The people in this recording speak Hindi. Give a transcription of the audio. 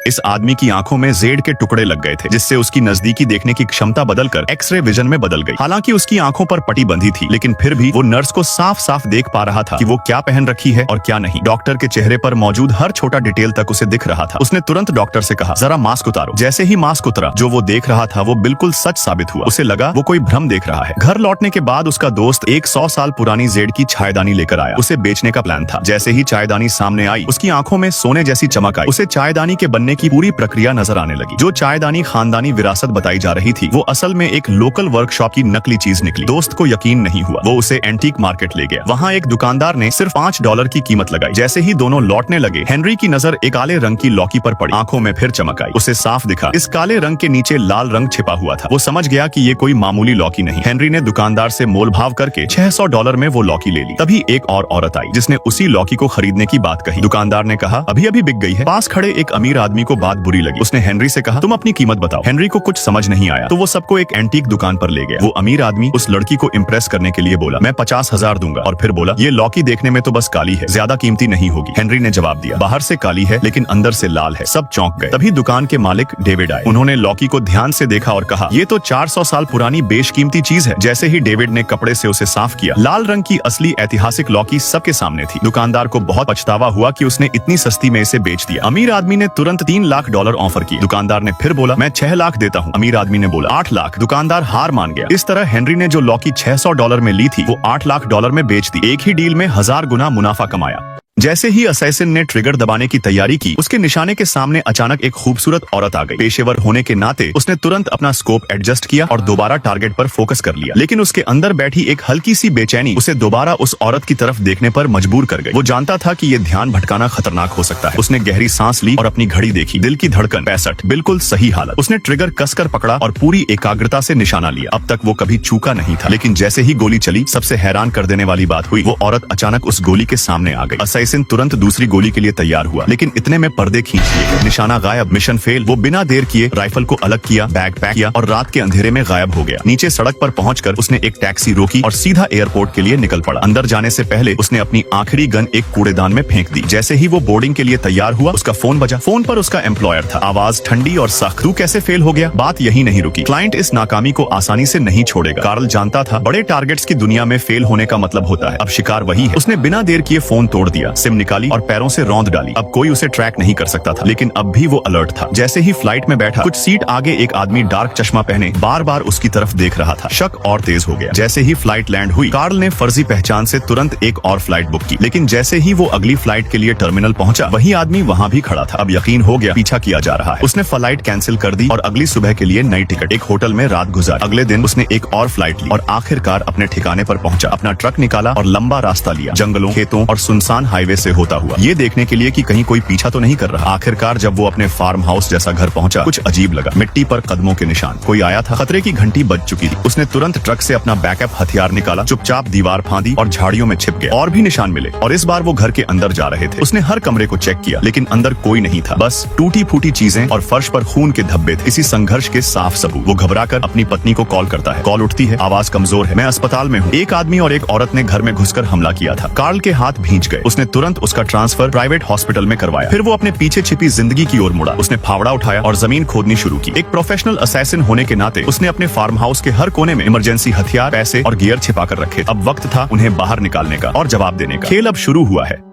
इस आदमी की आंखों में जेड के टुकड़े लग गए थे, जिससे उसकी नजदीकी देखने की क्षमता बदलकर एक्सरे विजन में बदल गई। हालांकि उसकी आंखों पर पट्टी बंधी थी, लेकिन फिर भी वो नर्स को साफ साफ देख पा रहा था कि वो क्या पहन रखी है और क्या नहीं। डॉक्टर के चेहरे पर मौजूद हर छोटा डिटेल तक उसे दिख रहा था। उसने तुरंत डॉक्टर से कहा, जरा मास्क उतारो। जैसे ही मास्क उतरा, जो वो देख रहा था वो बिल्कुल सच साबित हुआ। उसे लगा वो कोई भ्रम देख रहा है। घर लौटने के बाद उसका दोस्त एक 100 साल पुरानी जेड की चायदानी लेकर आया। उसे बेचने का प्लान था। जैसे ही चायदानी सामने आई, उसकी आंखों में सोने जैसी चमक आई। उसे चायदानी के बनने की पूरी प्रक्रिया नजर आने लगी। जो चायदानी खानदानी विरासत बताई जा रही थी, वो असल में एक लोकल वर्कशॉप की नकली चीज निकली। दोस्त को यकीन नहीं हुआ। वो उसे एंटीक मार्केट ले गया। वहाँ एक दुकानदार ने सिर्फ $5 की कीमत लगाई। जैसे ही दोनों लौटने लगे, हेनरी की नजर एक काले रंग की लौकी पर पड़ी। आंखों में फिर चमक आई। उसे साफ दिखा, इस काले रंग के नीचे लाल रंग छिपा हुआ था। वो समझ गया कि ये कोई मामूली लौकी नहीं। हेनरी ने दुकानदार से मोल भाव करके $600 में वो लौकी ले ली। तभी एक और औरत आई, जिसने उसी लौकी को खरीदने की बात कही। दुकानदार ने कहा, अभी अभी बिक गई है। पास खड़े एक अमीर आदमी को बात बुरी लगी। उसने हेनरी से कहा, तुम अपनी कीमत बताओ। हेनरी को कुछ समझ नहीं आया, तो वो सबको एक एंटीक दुकान पर ले गया। वो अमीर आदमी उस लड़की को इम्प्रेस करने के लिए बोला, मैं 50,000 दूंगा। और फिर बोला, ये लौकी देखने में तो बस काली है, ज्यादा कीमती नहीं होगी। हेनरी ने जवाब दिया, बाहर से काली है लेकिन अंदर से लाल है। सब चौंक गए। तभी दुकान के मालिक डेविड आए। उन्होंने लौकी को ध्यान से देखा और कहा, ये तो 400 साल पुरानी बेशकीमती चीज है। जैसे ही डेविड ने कपड़े से उसे साफ किया, लाल रंग की असली ऐतिहासिक लौकी सबके सामने थी। दुकानदार को बहुत पछतावा हुआ कि उसने इतनी सस्ती में इसे बेच दिया। अमीर आदमी ने तुरंत $3 लाख ऑफर किए। दुकानदार ने फिर बोला, मैं 6 लाख देता हूँ। अमीर आदमी ने बोला 8 लाख। दुकानदार हार मान गया। इस तरह हेनरी ने जो लौकी $600 में ली थी, वो $8 लाख में बेच दी। एक ही डील में 1000 गुना मुनाफा कमाया। जैसे ही असैसिन ने ट्रिगर दबाने की तैयारी की, उसके निशाने के सामने अचानक एक खूबसूरत औरत आ गई। पेशेवर होने के नाते उसने तुरंत अपना स्कोप एडजस्ट किया और दोबारा टारगेट पर फोकस कर लिया। लेकिन उसके अंदर बैठी एक हल्की सी बेचैनी उसे दोबारा उस औरत की तरफ देखने पर मजबूर कर गई। वो जानता था कि ये ध्यान भटकाना खतरनाक हो सकता है। उसने गहरी सांस ली और अपनी घड़ी देखी। दिल की धड़कन 65, बिल्कुल सही हालत। उसने ट्रिगर कसकर पकड़ा और पूरी एकाग्रता से निशाना लिया। अब तक वो कभी चूका नहीं था, लेकिन जैसे ही गोली चली, सबसे हैरान कर देने वाली बात हुई। वो औरत अचानक उस गोली के सामने आ गई। असैसिन तुरंत दूसरी गोली के लिए तैयार हुआ, लेकिन इतने में पर्दे खींच लिए गए। निशाना गायब, मिशन फेल। वो बिना देर किए राइफल को अलग किया, बैग पैक किया और रात के अंधेरे में गायब हो गया। नीचे सड़क पर पहुंचकर उसने एक टैक्सी रोकी और सीधा एयरपोर्ट के लिए निकल पड़ा। अंदर जाने से पहले उसने अपनी आखिरी गन एक कूड़ेदान में फेंक दी। जैसे ही वो बोर्डिंग के लिए तैयार हुआ, उसका फोन बजा। फोन पर उसका एम्प्लॉयर था। आवाज ठंडी और सख्त, तू कैसे फेल हो गया? बात यही नहीं रुकी। क्लाइंट इस नाकामी को आसानी से नहीं छोड़ेगा। कार्ल जानता था, बड़े टारगेट्स की दुनिया में फेल होने का मतलब होता है अब शिकार वही है। उसने बिना देर किए फोन तोड़ दिया, सिम निकाली और पैरों से रौंद डाली। अब कोई उसे ट्रैक नहीं कर सकता था, लेकिन अब भी वो अलर्ट था। जैसे ही फ्लाइट में बैठा, कुछ सीट आगे एक आदमी डार्क चश्मा पहने बार बार उसकी तरफ देख रहा था। शक और तेज हो गया। जैसे ही फ्लाइट लैंड हुई, कार्ल ने फर्जी पहचान से तुरंत एक और फ्लाइट बुक की। लेकिन जैसे ही वो अगली फ्लाइट के लिए टर्मिनल पहुंचा, वही आदमी वहां भी खड़ा था। अब यकीन हो गया, पीछा किया जा रहा है। उसने फ्लाइट कैंसिल कर दी और अगली सुबह के लिए नई टिकट। एक होटल में रात गुजारी। अगले दिन उसने एक और फ्लाइट ली और आखिरकार अपने ठिकाने पर पहुंचा। अपना ट्रक निकाला और लंबा रास्ता लिया, जंगलों, खेतों और सुनसान हाईवे से होता हुआ, ये देखने के लिए कि कहीं कोई पीछा तो नहीं कर रहा। आखिरकार जब वो अपने फार्म हाउस जैसा घर पहुंचा, कुछ अजीब लगा। मिट्टी पर कदमों के निशान। कोई आया था। खतरे की घंटी बज चुकी थी। उसने तुरंत ट्रक से अपना बैकअप हथियार निकाला, चुपचाप दीवार फांदी और झाड़ियों में छिप गया। और भी निशान मिले और इस बार वो घर के अंदर जा रहे थे। उसने हर कमरे को चेक किया, लेकिन अंदर कोई नहीं था। बस टूटी फूटी चीजें और फर्श पर खून के धब्बे थे। किसी संघर्ष के साफ सबूत। वो घबराकर अपनी पत्नी को कॉल करता है। कॉल उठती है, आवाज कमजोर है, मैं अस्पताल में हूँ। एक आदमी और एक औरत ने घर में घुसकर हमला किया था। कार्ल के हाथ भींच गए। उसने तुरंत उसका ट्रांसफर प्राइवेट हॉस्पिटल में करवाया। फिर वो अपने पीछे छिपी जिंदगी की ओर मुड़ा। उसने फावड़ा उठाया और जमीन खोदनी शुरू की। एक प्रोफेशनल असैसिन होने के नाते उसने अपने फार्म हाउस के हर कोने में इमरजेंसी हथियार, पैसे और गियर छिपा कर रखे। अब वक्त था उन्हें बाहर निकालने का और जवाब देने का। खेल अब शुरू हुआ है।